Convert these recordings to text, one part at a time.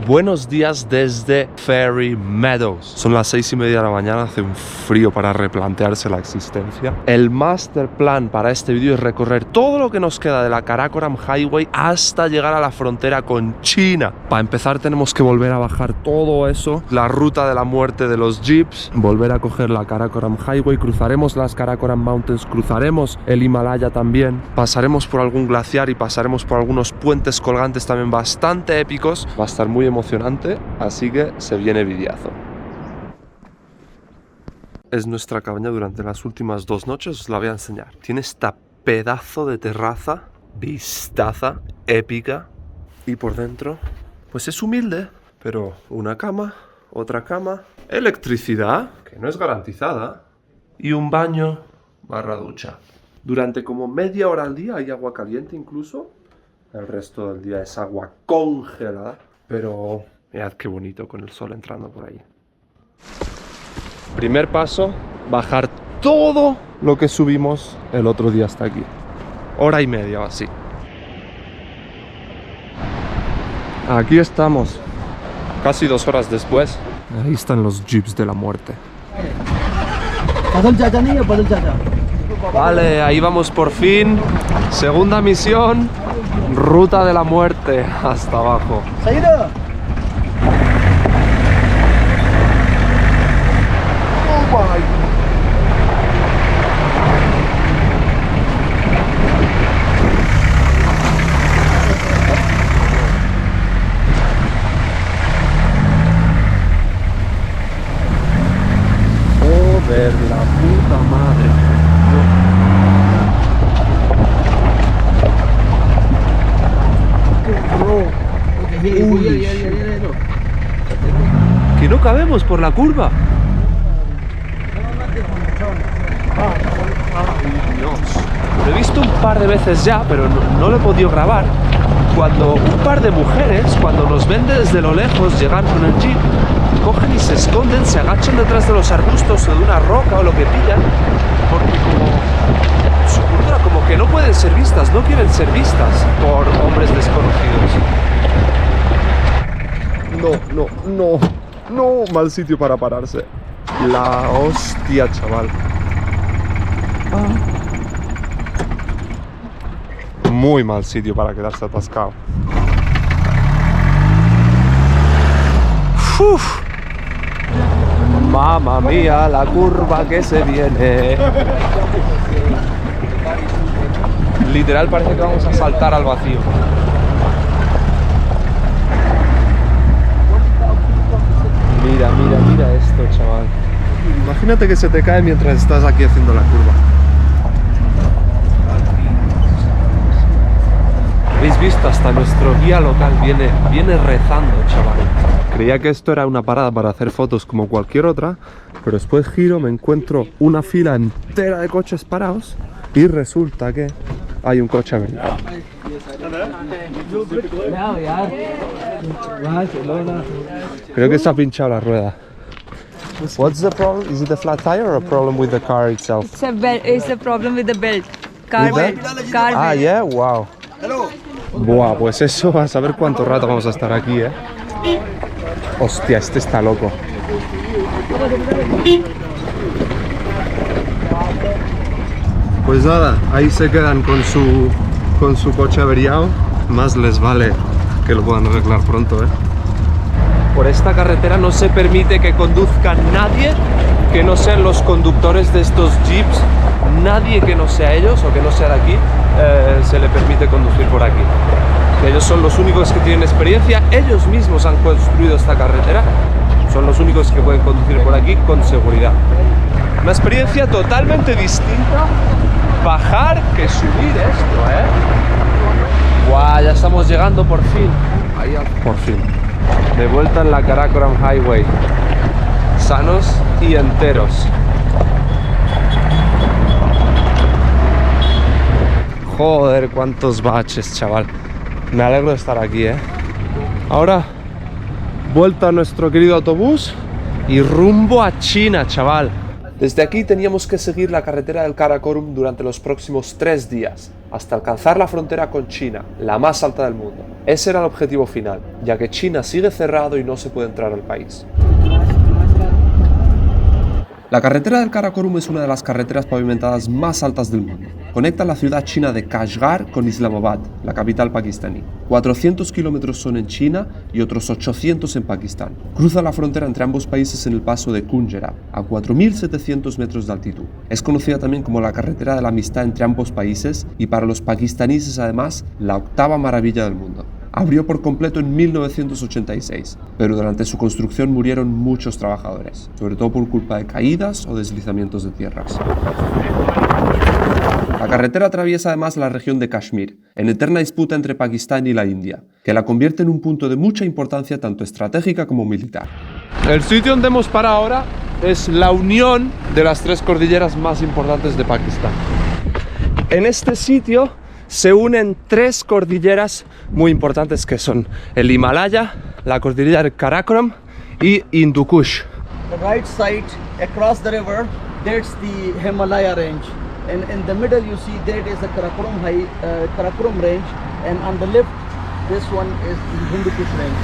Buenos días desde Fairy Meadows. Son las 6:30 de la mañana, hace un frío para replantearse la existencia. El master plan para este vídeo es recorrer todo lo que nos queda de la Karakoram Highway hasta llegar a la frontera con China. Para empezar tenemos que volver a bajar todo eso, la ruta de la muerte de los jeeps, volver a coger la Karakoram Highway, cruzaremos las Karakoram Mountains, cruzaremos el Himalaya también, pasaremos por algún glaciar y pasaremos por algunos puentes colgantes también bastante épicos. Va a estar muy emocionante, así que se viene videazo. Es nuestra cabaña durante las últimas 2 noches, os la voy a enseñar. Tiene esta pedazo de terraza, vistaza, épica, y por dentro, pues es humilde, pero una cama, otra cama, electricidad, que no es garantizada, y un baño barra ducha. Durante como media hora al día hay agua caliente incluso, el resto del día es agua congelada. Pero mirad qué bonito con el sol entrando por ahí. Primer paso, bajar todo lo que subimos el otro día hasta aquí. 1:30 o así. Aquí estamos, casi 2 horas después. Ahí están los jeeps de la muerte. Vale, ahí vamos por fin. Segunda misión. Ruta de la muerte hasta abajo. Joder, la puta madre. Que no cabemos por la curva. Ay, Dios. Lo he visto un par de veces ya, pero no lo he podido grabar. Cuando un par de mujeres, cuando nos ven desde lo lejos llegar con el jeep, cogen y se esconden, se agachan detrás de los arbustos o de una roca o lo que pillan, porque como su cultura como que no pueden ser vistas, no quieren ser vistas por hombres desconocidos. No, mal sitio para pararse. La hostia, chaval. Muy mal sitio para quedarse atascado. Uf. Mamma mía, la curva que se viene. Literal parece que vamos a saltar al vacío. Mira esto, chaval. Imagínate que se te cae mientras estás aquí haciendo la curva. ¿Habéis visto? Hasta nuestro guía local viene rezando, chaval. Creía que esto era una parada para hacer fotos como cualquier otra, pero después giro, me encuentro una fila entera de coches parados y resulta que hay un coche americano. Creo que se ha pinchado la rueda. What's the problem? Is it a flat tire or a problem with the car itself? It's a problem with the belt. Car belt. Ah, yeah, wow. Buah, pues eso, a saber cuánto rato vamos a estar aquí, ¿eh? Hostia, este está loco. Pues nada, ahí se quedan con su coche averiado. Más les vale que lo puedan arreglar pronto, ¿eh? Por esta carretera no se permite que conduzca nadie que no sean los conductores de estos jeeps. Nadie que no sea ellos o que no sea de aquí se le permite conducir por aquí. Ellos son los únicos que tienen experiencia, ellos mismos han construido esta carretera, son los únicos que pueden conducir por aquí con seguridad. Una experiencia totalmente distinta, bajar que subir esto, ¿eh? ¡Guau! Ya estamos llegando por fin. Ahí, por fin. De vuelta en la Karakoram Highway. Sanos y enteros. Joder, cuántos baches, chaval. Me alegro de estar aquí, ¿eh? Ahora, vuelta a nuestro querido autobús y rumbo a China, chaval. Desde aquí teníamos que seguir la carretera del Karakorum durante los próximos 3 días, hasta alcanzar la frontera con China, la más alta del mundo. Ese era el objetivo final, ya que China sigue cerrado y no se puede entrar al país. La carretera del Karakorum es una de las carreteras pavimentadas más altas del mundo. Conecta la ciudad china de Kashgar con Islamabad, la capital pakistaní. 400 kilómetros son en China y otros 800 en Pakistán. Cruza la frontera entre ambos países en el paso de Kunjera, a 4.700 metros de altitud. Es conocida también como la carretera de la amistad entre ambos países y para los pakistaníes además la octava maravilla del mundo. Abrió por completo en 1986, pero durante su construcción murieron muchos trabajadores, sobre todo por culpa de caídas o deslizamientos de tierras. La carretera atraviesa además la región de Kashmir, en eterna disputa entre Pakistán y la India, que la convierte en un punto de mucha importancia tanto estratégica como militar. El sitio donde hemos parado ahora es la unión de las tres cordilleras más importantes de Pakistán. En este sitio se unen tres cordilleras muy importantes que son el Himalaya, la cordillera del Karakoram y Hindu Kush. The right side across the river, that's the Himalaya range, and in the middle you see that is the Karakoram range, and on the left this one is the Hindu Kush range.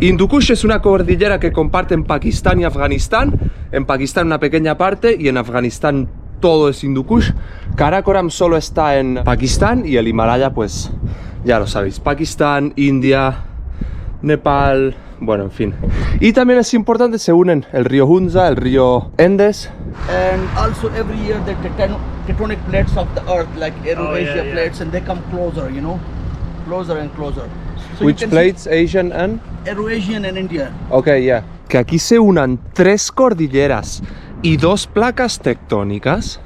Hindu Kush es una cordillera que comparten Pakistán y Afganistán. En Pakistán una pequeña parte y en Afganistán todo es Hindu Kush. Karakoram solo está en Pakistán y el Himalaya, pues ya lo sabéis, Pakistán, India, Nepal, bueno, en fin. Y también es importante, se unen el río Hunza, el río Endes. And also every year the tectonic plates of the earth, like Eurasia plates, and they come closer, you know, closer and closer. So Which plates? Asian and? Eurasian and India. Ok, yeah. Que aquí se unan tres cordilleras y dos placas tectónicas.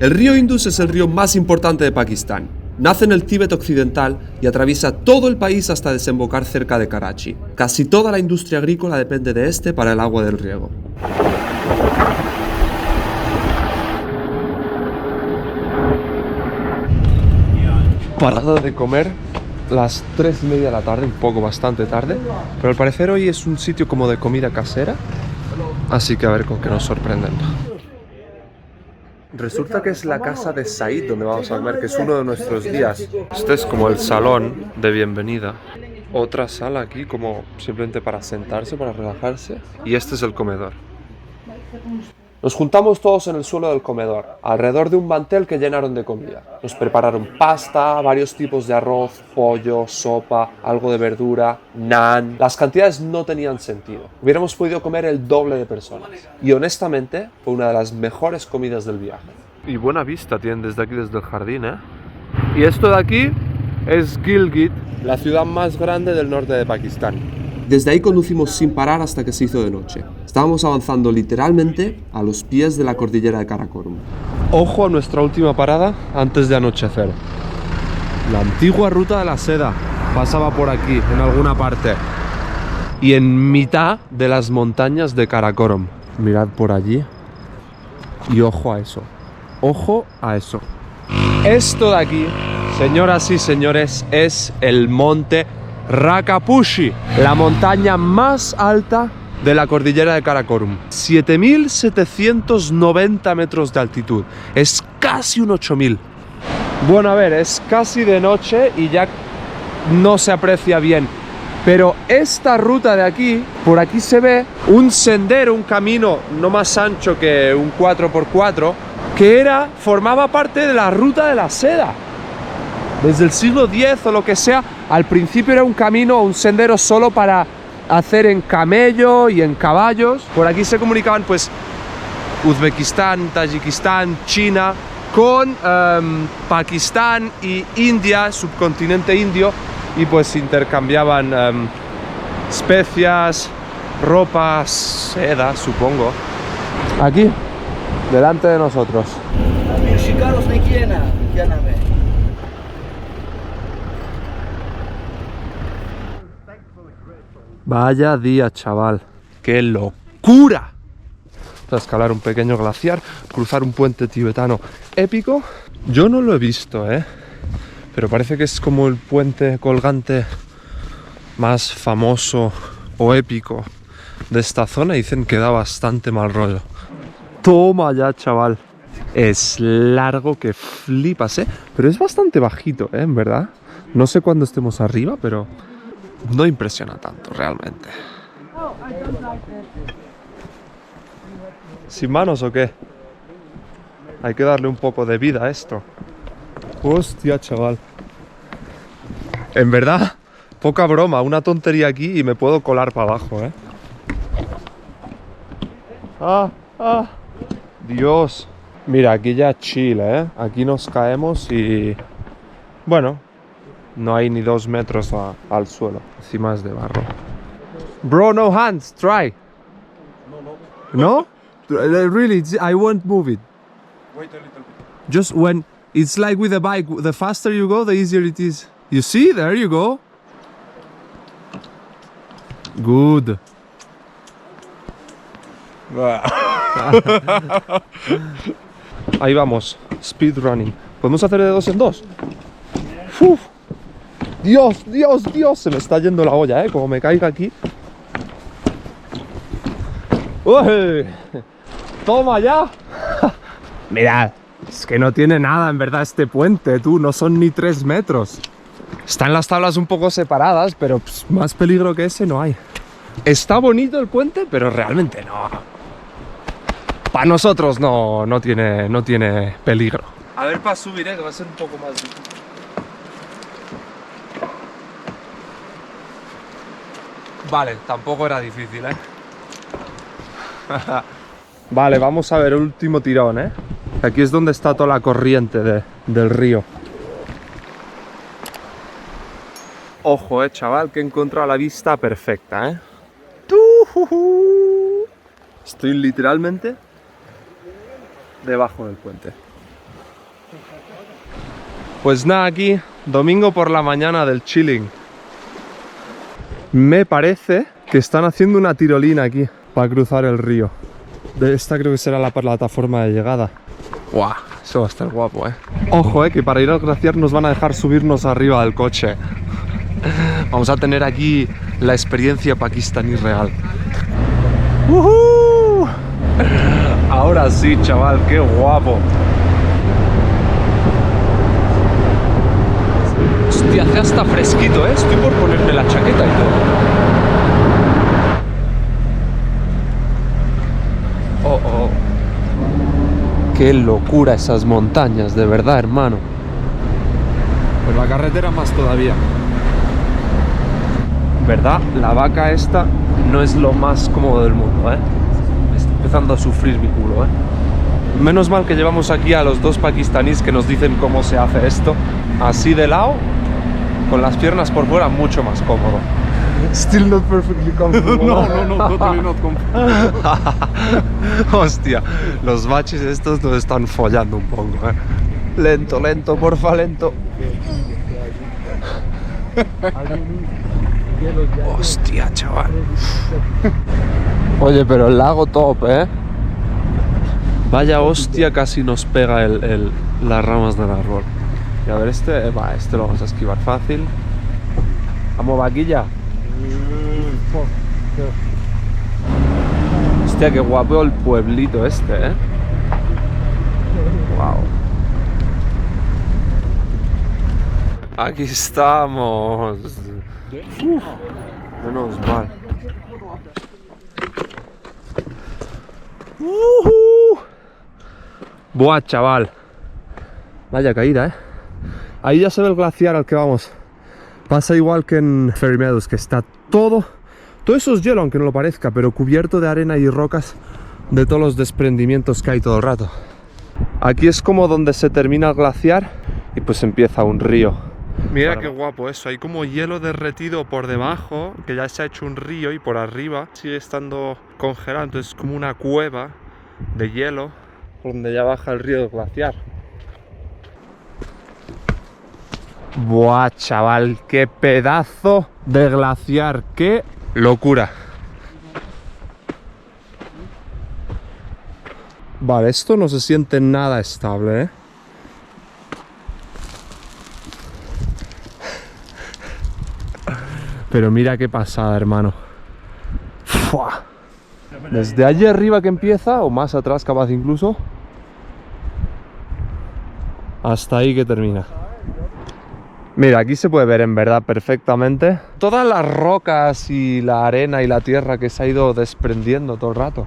El río Indus es el río más importante de Pakistán. Nace en el Tíbet occidental y atraviesa todo el país hasta desembocar cerca de Karachi. Casi toda la industria agrícola depende de este para el agua del riego. Parada de comer, las 3:30 de la tarde, un poco bastante tarde, pero al parecer hoy es un sitio como de comida casera, así que a ver con qué nos sorprenden. Resulta que es la casa de Said donde vamos a comer, que es uno de nuestros días. Este es como el salón de bienvenida. Otra sala aquí como simplemente para sentarse, para relajarse. Y este es el comedor. Nos juntamos todos en el suelo del comedor, alrededor de un mantel que llenaron de comida. Nos prepararon pasta, varios tipos de arroz, pollo, sopa, algo de verdura, naan. Las cantidades no tenían sentido. Hubiéramos podido comer el doble de personas. Y honestamente, fue una de las mejores comidas del viaje. Y buena vista tienen desde aquí, desde el jardín, ¿eh? Y esto de aquí es Gilgit, la ciudad más grande del norte de Pakistán. Desde ahí conducimos sin parar hasta que se hizo de noche. Estábamos avanzando literalmente a los pies de la cordillera de Karakorum. Ojo a nuestra última parada antes de anochecer. La antigua ruta de la seda pasaba por aquí, en alguna parte. Y en mitad de las montañas de Karakorum. Mirad por allí. Y ojo a eso. Ojo a eso. Esto de aquí, señoras y señores, es el monte Rakapushi, la montaña más alta de la cordillera de Karakorum. 7.790 metros de altitud. Es casi un 8.000. Bueno, a ver, es casi de noche y ya no se aprecia bien. Pero esta ruta de aquí, por aquí se ve un sendero, un camino no más ancho que un 4x4, que formaba parte de la ruta de la seda. Desde el siglo X o lo que sea, al principio era un camino, un sendero solo para hacer en camello y en caballos. Por aquí se comunicaban pues Uzbekistán, Tayikistán, China, con Pakistán y India, subcontinente indio, y pues intercambiaban especias, ropas, seda, supongo. Aquí, delante de nosotros. Vaya día, chaval. ¡Qué locura! Vamos a escalar un pequeño glaciar, cruzar un puente tibetano épico. Yo no lo he visto, pero parece que es como el puente colgante más famoso o épico de esta zona. Dicen que da bastante mal rollo. Toma ya, chaval. es largo que flipas, ¿eh? Pero es bastante bajito, ¿eh? En verdad. No sé cuándo estemos arriba, pero no impresiona tanto realmente. ¿Sin manos o qué? Hay que darle un poco de vida a esto. Hostia, chaval. En verdad, poca broma, una tontería aquí y me puedo colar para abajo, ¿eh? Dios. Mira, aquí ya chill, ¿eh? Aquí nos caemos y... bueno, no hay ni 2 metros al suelo. Encima es de barro. Bro, no hands, try. No? Really, I won't move it. Wait a little bit. Just when it's like with a bike, the faster you go, the easier it is. You see? There you go. Good. Ahí vamos, speed running. ¿Podemos hacer de 2 en 2? ¡Uf! Dios, Dios, Dios, se me está yendo la olla, como me caiga aquí. ¡Uy! ¡Toma ya! Mirad, es que no tiene nada en verdad este puente, tú, no son ni 3 metros. Están las tablas un poco separadas, pero más peligro que ese no hay. Está bonito el puente, pero realmente no. Para nosotros no tiene peligro. A ver, para subir, que va a ser un poco más difícil. Vale, tampoco era difícil, Vale, vamos a ver el último tirón, Aquí es donde está toda la corriente del río. Ojo, chaval, que he encontrado la vista perfecta, Estoy literalmente debajo del puente. Pues nada, aquí, domingo por la mañana del chilling. Me parece que están haciendo una tirolina aquí para cruzar el río. Esta creo que será la plataforma de llegada. ¡Guau! Eso va a estar guapo, Ojo, que para ir al glaciar nos van a dejar subirnos arriba del coche. Vamos a tener aquí la experiencia pakistaní real. ¡Uhú! Ahora sí, chaval, qué guapo. Hostia, hace hasta fresquito, Estoy por ponerme la chaqueta y todo. Oh. Qué locura esas montañas, de verdad, hermano. Pues la carretera más todavía. ¿Verdad? La vaca esta no es lo más cómodo del mundo, Me está empezando a sufrir mi culo, Menos mal que llevamos aquí a los 2 pakistaníes que nos dicen cómo se hace esto. Así de lado, con las piernas por fuera, mucho más cómodo. Still not perfectly comfortable. No, totally not comfortable. Hostia, los baches estos nos están follando un poco, Lento, lento, porfa, lento. Hostia, chaval. Oye, pero el lago top, Vaya hostia, casi nos pega las ramas del árbol. Y a ver, este lo vamos a esquivar fácil. Vamos, vaquilla. Hostia, qué guapo el pueblito este, Wow. Aquí estamos. Menos mal. Buah, chaval. Vaya caída, Ahí ya se ve el glaciar al que vamos. Pasa igual que en Fairy Meadows, que está todo eso es hielo, aunque no lo parezca, pero cubierto de arena y rocas de todos los desprendimientos que hay todo el rato. Aquí es como donde se termina el glaciar y pues empieza un río. Mira qué guapo eso, hay como hielo derretido por debajo, que ya se ha hecho un río, y por arriba sigue estando congelado, entonces es como una cueva de hielo por donde ya baja el río del glaciar. Buah, chaval, qué pedazo de glaciar, qué locura. Vale, esto no se siente nada estable, Pero mira qué pasada, hermano. Fua. Desde allí arriba que empieza, o más atrás capaz incluso, Hasta ahí que termina. Mira, aquí se puede ver en verdad perfectamente todas las rocas y la arena y la tierra que se ha ido desprendiendo todo el rato.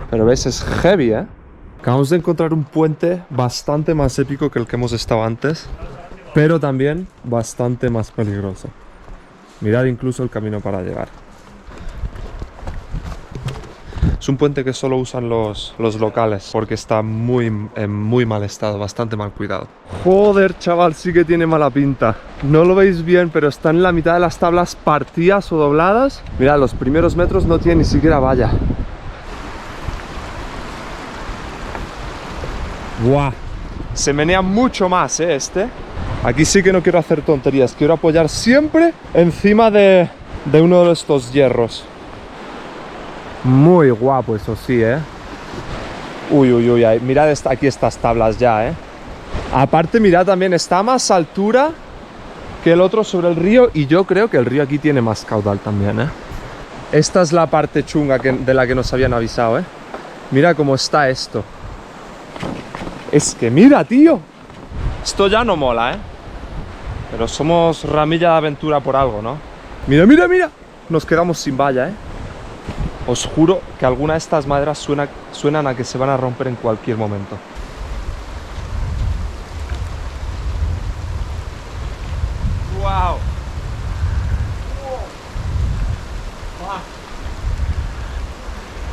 Pero ves, es heavy, ¿eh? Acabamos de encontrar un puente bastante más épico que el que hemos estado antes, pero también bastante más peligroso. Mirad incluso el camino para llegar. Es un puente que solo usan los locales porque está en muy mal estado, bastante mal cuidado. Joder, chaval, sí que tiene mala pinta. No lo veis bien, pero está en la mitad de las tablas partidas o dobladas. Mirad, los primeros metros no tiene ni siquiera valla. ¡Buah! Se menea mucho más, este. Aquí sí que no quiero hacer tonterías. Quiero apoyar siempre encima de uno de estos hierros. Muy guapo, eso sí, Uy, uy, uy. Mirad aquí estas tablas ya, Aparte, mirad también, está a más altura que el otro sobre el río. Y yo creo que el río aquí tiene más caudal también, Esta es la parte chunga de la que nos habían avisado, Mira cómo está esto. Es que mira, tío. Esto ya no mola, Pero somos ramilla de aventura por algo, ¿no? Mira, mira, mira. Nos quedamos sin valla, Os juro que alguna de estas maderas suenan a que se van a romper en cualquier momento. ¡Wow!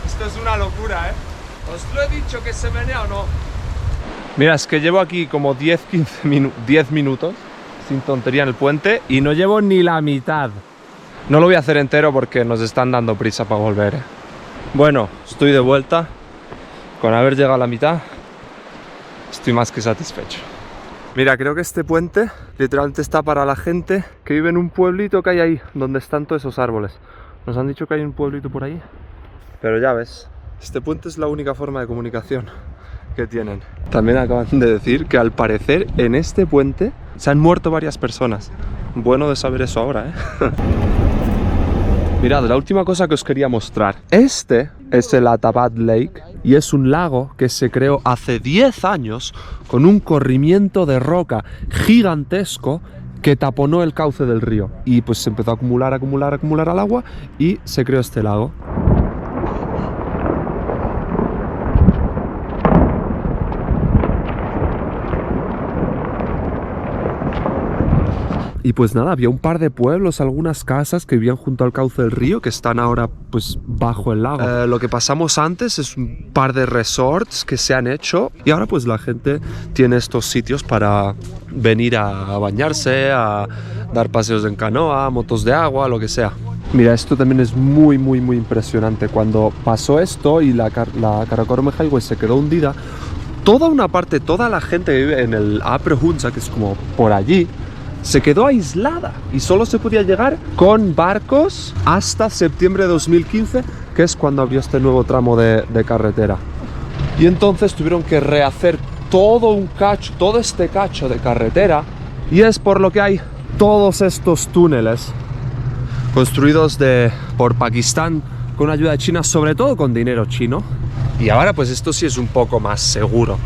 Esto es una locura, Os lo he dicho que se menea o no. Mira, es que llevo aquí como 10 minutos sin tontería en el puente y no llevo ni la mitad. No lo voy a hacer entero porque nos están dando prisa para volver. Bueno, estoy de vuelta. Con haber llegado a la mitad, estoy más que satisfecho. Mira, creo que este puente literalmente está para la gente que vive en un pueblito que hay ahí, donde están todos esos árboles. Nos han dicho que hay un pueblito por ahí. Pero ya ves, este puente es la única forma de comunicación que tienen. También acaban de decir que al parecer en este puente se han muerto varias personas. Bueno de saber eso ahora, Mirad, la última cosa que os quería mostrar. Este es el Atabat Lake y es un lago que se creó hace 10 años con un corrimiento de roca gigantesco que taponó el cauce del río. Y pues se empezó a acumular al agua y se creó este lago. Y pues nada, había un par de pueblos, algunas casas que vivían junto al cauce del río que están ahora pues bajo el lago. Lo que pasamos antes es un par de resorts que se han hecho y ahora pues la gente tiene estos sitios para venir a bañarse, a dar paseos en canoa, motos de agua, lo que sea. Mira, esto también es muy impresionante. Cuando pasó esto y la Karakorum Highway se quedó hundida, toda la gente que vive en el Upper Hunza, que es como por allí, se quedó aislada y solo se podía llegar con barcos hasta septiembre de 2015, que es cuando abrió este nuevo tramo de carretera. Y entonces tuvieron que rehacer todo este cacho de carretera, y es por lo que hay todos estos túneles construidos por Pakistán con ayuda de China, sobre todo con dinero chino. Y ahora pues esto sí es un poco más seguro.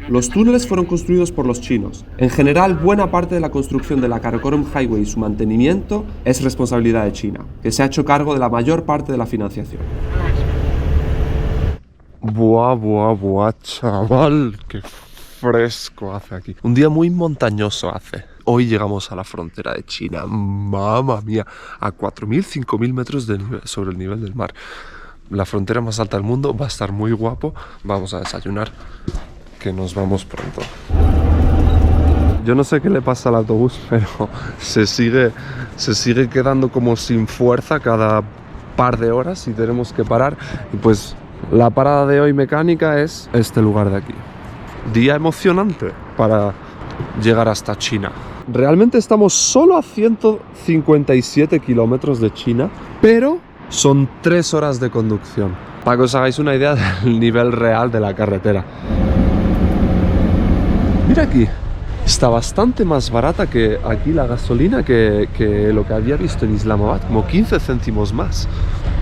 Los túneles fueron construidos por los chinos. En general, buena parte de la construcción de la Karakorum Highway y su mantenimiento es responsabilidad de China, que se ha hecho cargo de la mayor parte de la financiación. Buah, chaval, qué fresco hace aquí. Un día muy montañoso hace. Hoy llegamos a la frontera de China, mamma mía, a 4.000, 5.000 metros sobre el nivel del mar. La frontera más alta del mundo, va a estar muy guapo. Vamos a desayunar, que nos vamos pronto. Yo no sé qué le pasa al autobús, pero se sigue quedando como sin fuerza cada par de horas y tenemos que parar. Y pues la parada de hoy mecánica es este lugar de aquí. Día emocionante para llegar hasta China. Realmente estamos solo a 157 kilómetros de China, pero son 3 horas de conducción, para que os hagáis una idea del nivel real de la carretera. Mira aquí, está bastante más barata que aquí la gasolina que lo que había visto en Islamabad, como 15 céntimos más.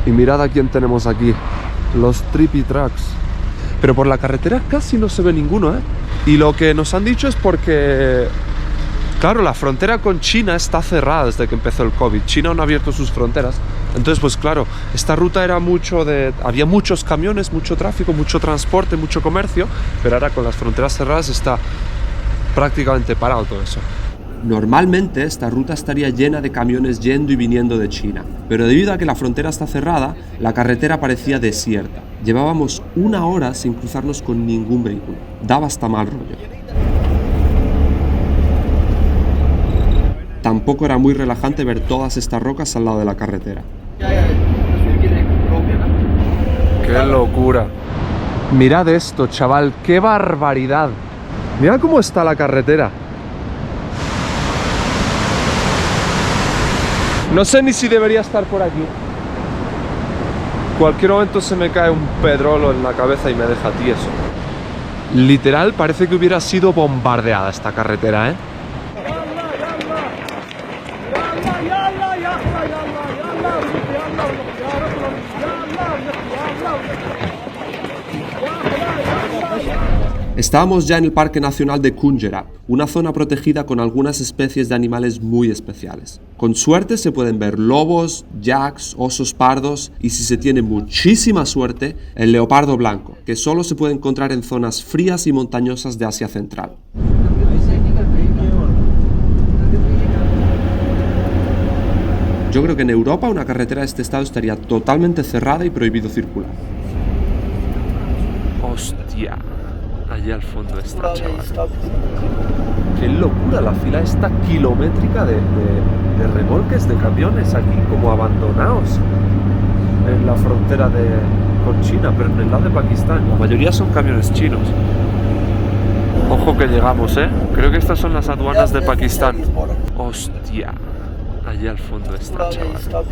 Y mirad a quién tenemos aquí, los Trippy Trucks. Pero por la carretera casi no se ve ninguno, Y lo que nos han dicho es porque, claro, la frontera con China está cerrada desde que empezó el COVID. China no ha abierto sus fronteras. Entonces, pues claro, esta ruta era había muchos camiones, mucho tráfico, mucho transporte, mucho comercio, pero ahora con las fronteras cerradas está prácticamente parado todo eso. Normalmente esta ruta estaría llena de camiones yendo y viniendo de China, pero debido a que la frontera está cerrada, la carretera parecía desierta. Llevábamos 1 hora sin cruzarnos con ningún vehículo. Daba hasta mal rollo. Tampoco era muy relajante ver todas estas rocas al lado de la carretera. ¡Qué locura! Mirad esto, chaval, qué barbaridad. Mira cómo está la carretera. No sé ni si debería estar por aquí. Cualquier momento se me cae un pedrolo en la cabeza y me deja tieso. Literal, parece que hubiera sido bombardeada esta carretera, ¿eh? Estábamos ya en el Parque Nacional de Khunjerab, una zona protegida con algunas especies de animales muy especiales. Con suerte se pueden ver lobos, yaks, osos pardos y, si se tiene muchísima suerte, el leopardo blanco, que solo se puede encontrar en zonas frías y montañosas de Asia Central. Yo creo que en Europa una carretera de este estado estaría totalmente cerrada y prohibido circular. ¡Hostia! Allá al fondo está, chaval. ¡Qué locura! La fila esta kilométrica de remolques de camiones aquí como abandonados en la frontera con China, pero en el lado de Pakistán. La mayoría son camiones chinos. Ojo que llegamos, ¿eh? Creo que estas son las aduanas de Pakistán. ¡Hostia! Allá al fondo está, chaval.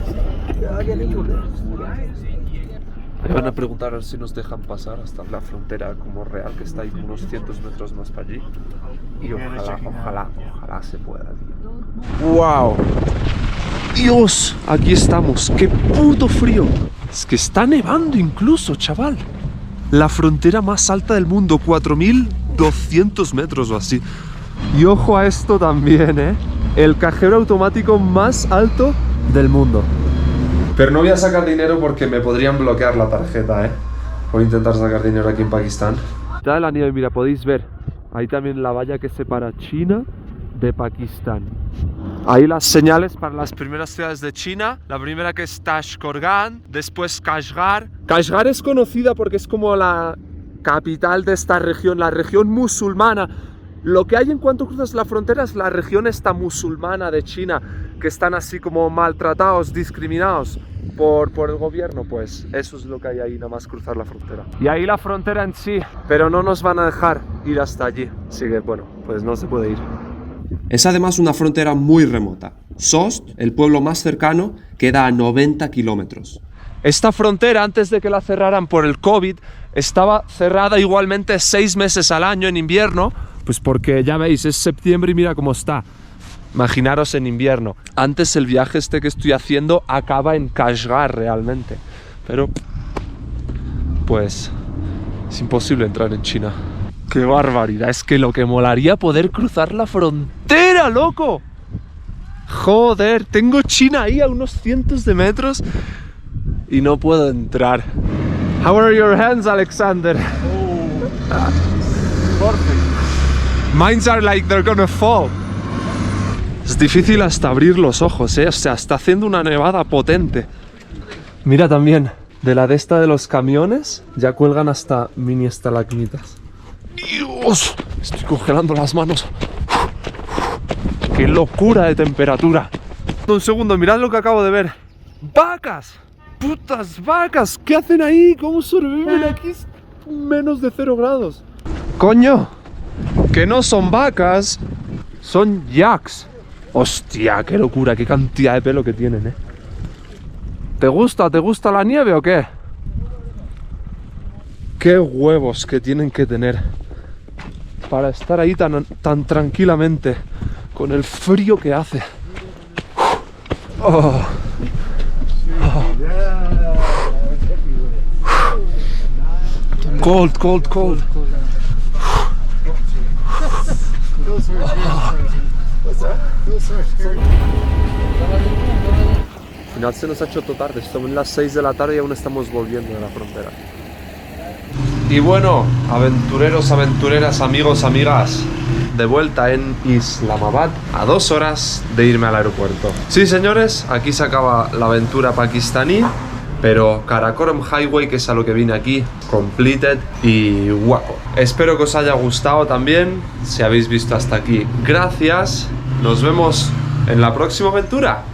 Me van a preguntar a ver si nos dejan pasar hasta la frontera como real, que está ahí unos cientos metros más para allí. Y ojalá se pueda, tío. ¡Wow! ¡Dios! Aquí estamos. ¡Qué puto frío! Es que está nevando incluso, chaval. La frontera más alta del mundo, 4.200 metros o así. Y ojo a esto también, ¿eh? El cajero automático más alto del mundo. Pero no voy a sacar dinero porque me podrían bloquear la tarjeta, ¿eh? Voy a intentar sacar dinero aquí en Pakistán. Está la nieve, mira, podéis ver. Ahí también la valla que separa China de Pakistán. Ahí las señales para las primeras ciudades de China. La primera que es Tashkorgan, después Kashgar. Kashgar es conocida porque es como la capital de esta región, la región musulmana. Lo que hay en cuanto cruzas la frontera es la región esta musulmana de China, que están así como maltratados, discriminados por el gobierno. Pues eso es lo que hay ahí, nada más cruzar la frontera. Y ahí la frontera en sí, pero no nos van a dejar ir hasta allí. Así que bueno, pues no se puede ir. Es además una frontera muy remota. Sost, el pueblo más cercano, queda a 90 kilómetros. Esta frontera, antes de que la cerraran por el COVID, estaba cerrada igualmente 6 meses al año en invierno, pues porque ya veis, es septiembre y mira cómo está. Imaginaros en invierno. Antes el viaje este que estoy haciendo acaba en Kashgar realmente. Pero pues es imposible entrar en China. ¡Qué barbaridad! Es que lo que molaría poder cruzar la frontera, loco. Joder, tengo China ahí a unos cientos de metros y no puedo entrar. How are your hands, Alexander? Perfect. Mine are like they're gonna fall. Es difícil hasta abrir los ojos, ¿eh? O sea, está haciendo una nevada potente. Mira también, de la de esta de los camiones, ya cuelgan hasta mini estalagmitas. ¡Dios! Estoy congelando las manos. ¡Qué locura de temperatura! Un segundo, mirad lo que acabo de ver. ¡Vacas! ¡Putas vacas! ¿Qué hacen ahí? ¿Cómo sobreviven aquí? Menos de 0 grados. ¡Coño! Que no son vacas, son yaks. Hostia, qué locura, qué cantidad de pelo que tienen, ¿eh? ¿Te gusta la nieve o qué? Qué huevos que tienen que tener para estar ahí tan tranquilamente con el frío que hace. Oh. Oh. Cold. Al final se nos ha hecho todo tarde, son las 6 de la tarde y aún estamos volviendo de la frontera. Y bueno, aventureros, aventureras, amigos, amigas, de vuelta en Islamabad a 2 horas de irme al aeropuerto. Sí, señores, aquí se acaba la aventura pakistaní, pero Karakoram Highway, que es a lo que vine aquí, completed y guapo. Espero que os haya gustado también. Si habéis visto hasta aquí, gracias. Nos vemos en la próxima aventura.